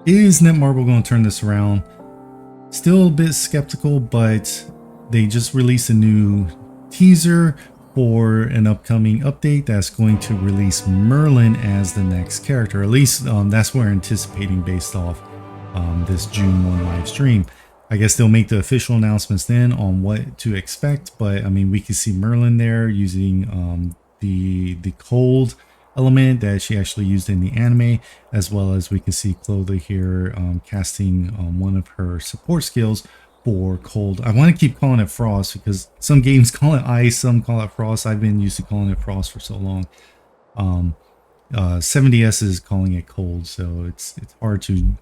Is Netmarble going to turn this around? Still a bit skeptical, but they just released a new teaser for an upcoming update that's going to release Merlin as the next character. At least that's what we're anticipating based off this June 1 live stream. I guess they'll make the official announcements then on what to expect, but I mean, we can see Merlin there using the cold element that she actually used in the anime, as well as we can see CLOTHO here casting one of her support skills for cold. I want to keep calling it frost because some games call it ice, some call it frost. I've been used to calling it frost for so long. 7DS is calling it cold, so it's hard to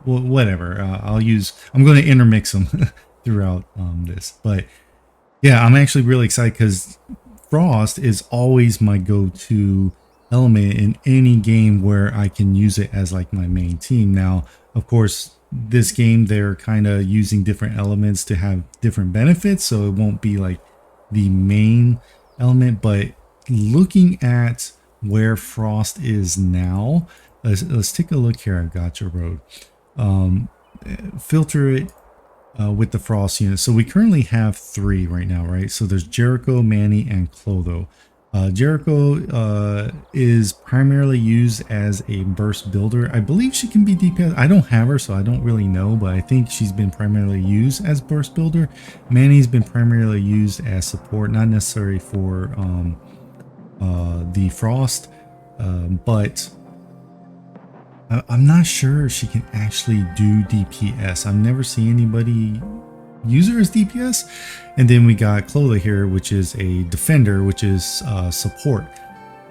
whatever. I'm going to intermix them throughout this, but yeah, I'm actually really excited because frost is always my go-to element in any game where I can use it as like my main team. Now, of course, this game they're kind of using different elements to have different benefits, so it won't be like the main element. But looking at where frost is now, let's take a look here at Gotcha Road. Filter it with the frost unit. So we currently have 3 right now, right? So there's Jericho, Manny, and CLOTHO. Jericho is primarily used as a burst builder. I believe she can be DPS. I don't have her, so I don't really know, but I think she's been primarily used as burst builder. Manny's been primarily used as support, not necessarily for the frost, but I'm not sure she can actually do DPS. I've never seen anybody use her as DPS. And then we got CLOTHO here, which is a defender, which is support.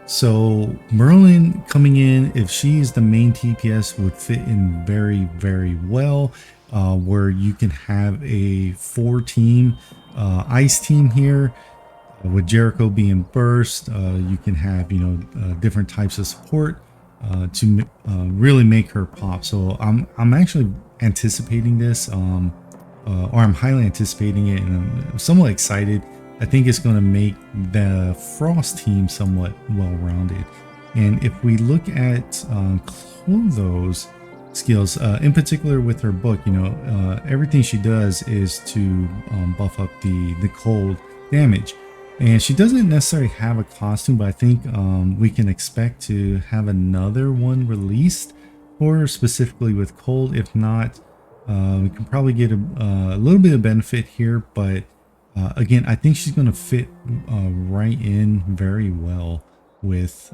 So Merlin coming in, if she's the main DPS, would fit in very, very well, where you can have a 4-team ice team here. With Jericho being burst, you can have different types of support to really make her pop. So I'm actually anticipating this, or I'm highly anticipating it, and I'm somewhat excited. I think it's going to make the Frost team somewhat well-rounded. And if we look at CLOTHO's skills, in particular with her book, everything she does is to buff up the cold damage. And she doesn't necessarily have a costume, but I think we can expect to have another one released for her specifically with cold. If not, we can probably get a little bit of benefit here, but again, I think she's going to fit right in very well with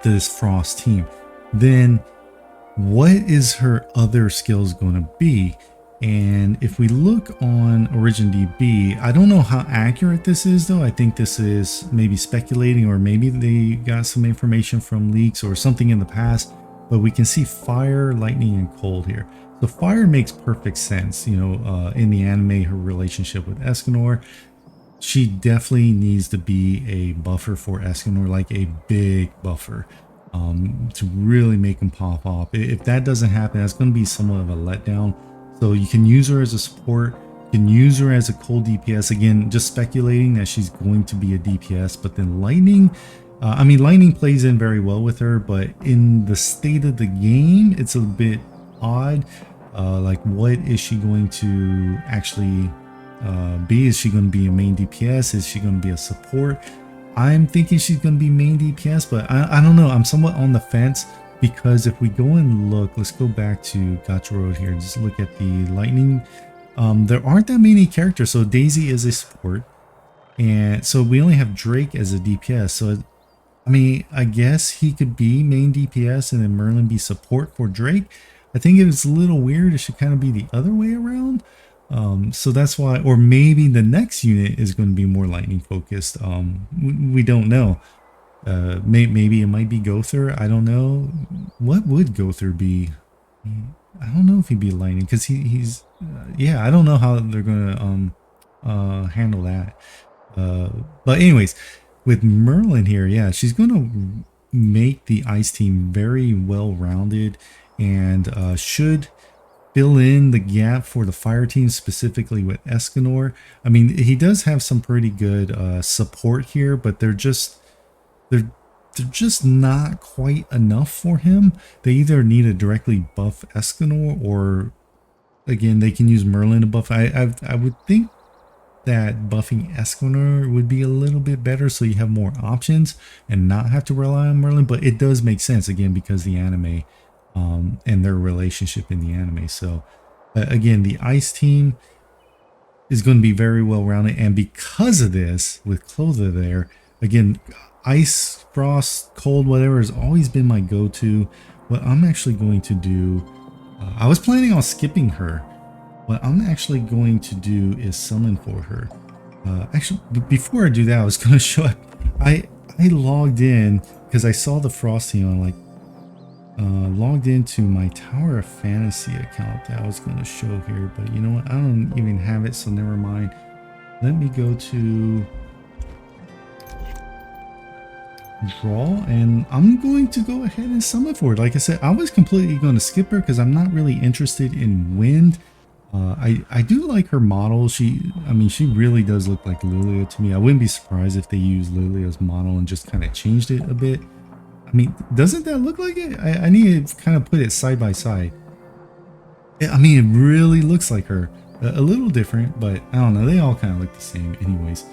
this Frost team. Then what is her other skills going to be? And if we look on OriginDB, I don't know how accurate this is though. I think this is maybe speculating, or maybe they got some information from leaks or something in the past, but we can see fire, lightning, and cold here. So fire makes perfect sense, in the anime, her relationship with Escanor. She definitely needs to be a buffer for Escanor, like a big buffer, to really make him pop off. If that doesn't happen, that's going to be somewhat of a letdown. So you can use her as a support, you can use her as a cold DPS. Again, just speculating that she's going to be a DPS, but then lightning, lightning plays in very well with her, but in the state of the game, it's a bit odd. Like, what is she going to actually be? Is she going to be a main DPS? Is she going to be a support? I'm thinking she's going to be main DPS, but I don't know. I'm somewhat on the fence. Because if we go and look, let's go back to Gotcha Road here. Just look at the lightning. There aren't that many characters. So Daisy is a support. And so we only have Drake as a DPS. So, I guess he could be main DPS and then Merlin be support for Drake. I think it was a little weird. It should kind of be the other way around. So that's why, or maybe the next unit is going to be more lightning focused. We don't know. Maybe it might be Gother. I don't know. What would Gother be? I don't know if he'd be lightning, because he's yeah, I don't know how they're gonna handle that. But anyways, with Merlin here, yeah, she's gonna make the ice team very well rounded, and should fill in the gap for the fire team, specifically with Escanor. He does have some pretty good support here, but they're they're just not quite enough for him. They either need to directly buff Escanor, or again, they can use Merlin to buff. I would think that buffing Escanor would be a little bit better, so you have more options and not have to rely on Merlin. But it does make sense, again, because the anime and their relationship in the anime. So again, the ice team is going to be very well rounded, and because of this, with CLOTHO there, again, ice, frost, cold, whatever has always been my go-to. What I'm actually going to do, I was planning on skipping her. What I'm actually going to do is summon for her. Actually, before I do that, I was going to show up. I logged in because I saw the frosty on, like, logged into my Tower of Fantasy account that I was going to show here, but you know what? I don't even have it, so never mind. Let me go to draw, and I'm going to go ahead and summon for it. Like I said, I was completely going to skip her because I'm not really interested in wind. I do like her model. I mean, she really does look like Lilia to me. I wouldn't be surprised if they used Lilia's model and just kind of changed it a bit. I mean, doesn't that look like it? I need to kind of put it side by side. I mean, it really looks like her. A little different, but I don't know. They all kind of look the same anyways.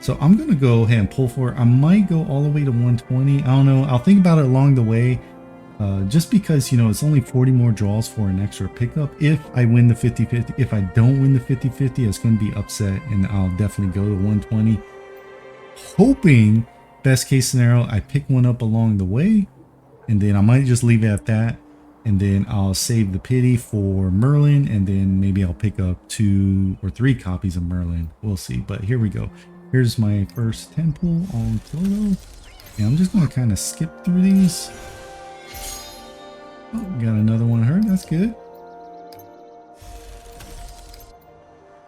So I'm going to go ahead and pull for it. I might go all the way to 120. I don't know. I'll think about it along the way. Just because, you know, it's only 40 more draws for an extra pickup if I win the 50-50. If I don't win the 50-50, it's going to be upset, and I'll definitely go to 120. Hoping, best case scenario, I pick one up along the way, and then I might just leave it at that, and then I'll save the pity for Merlin, and then maybe I'll pick up 2 or 3 copies of Merlin. We'll see, but here we go. Here's my first 10 pull on CLOTHO, and I'm just going to kind of skip through these. Oh, got another one of her. That's good.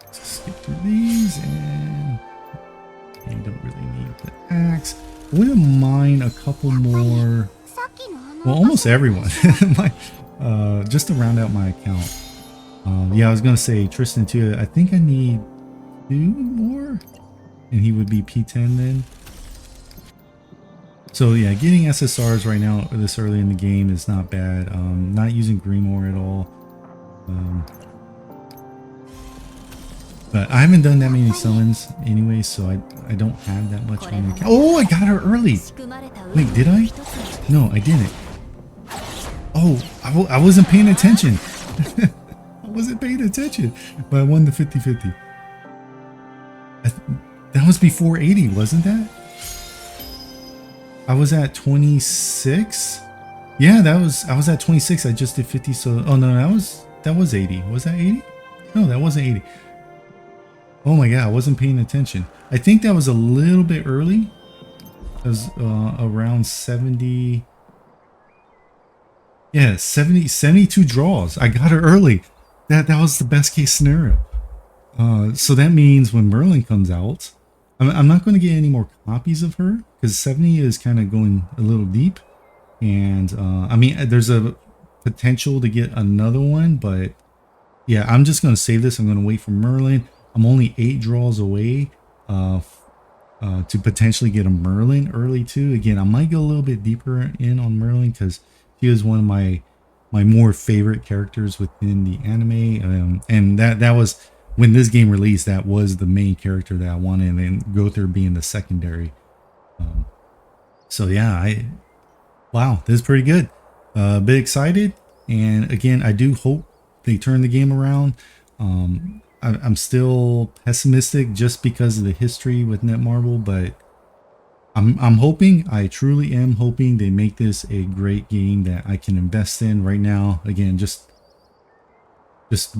Let's skip through these, and you don't really need the axe. I wouldn't mind a couple more. Well, almost everyone. Just to round out my account. Yeah, I was gonna say Tristan too. I think I need 2 more, and he would be P10 then. So yeah, getting SSRs right now this early in the game is not bad. Not using Grimoire at all. But I haven't done that many summons anyway, so I don't have that much on my account. Oh, I got her early. Wait, did I? No, I didn't. Oh, I wasn't paying attention. I wasn't paying attention, but I won the 50-50. That was before 80, wasn't that? I was at 26. Yeah, I was at 26. I just did 50. So, oh no, that was 80. Was that 80? No, that wasn't 80. Oh my God, I wasn't paying attention. I think that was a little bit early. It was around 70. Yeah, 72 draws. I got her early. That was the best case scenario. So that means when Merlin comes out, I'm not going to get any more copies of her because 70 is kind of going a little deep. And I mean, there's a potential to get another one, but yeah, I'm just going to save this. I'm going to wait for Merlin. I'm only 8 draws away to potentially get a Merlin early too. Again, I might go a little bit deeper in on Merlin because she is one of my more favorite characters within the anime. And that was, when this game released, that was the main character that I wanted, and Gother being the secondary. So yeah, wow, this is pretty good. A bit excited, and again, I do hope they turn the game around. I'm still pessimistic just because of the history with Netmarble, but I'm hoping, I truly am hoping they make this a great game that I can invest in right now. Again, just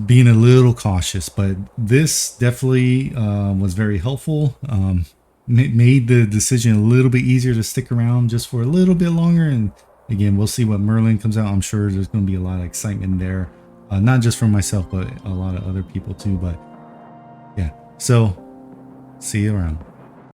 being a little cautious, but this definitely was very helpful. Made the decision a little bit easier to stick around just for a little bit longer. And again, we'll see what Merlin comes out. I'm sure there's going to be a lot of excitement there, not just for myself, but a lot of other people too. But yeah, so see you around.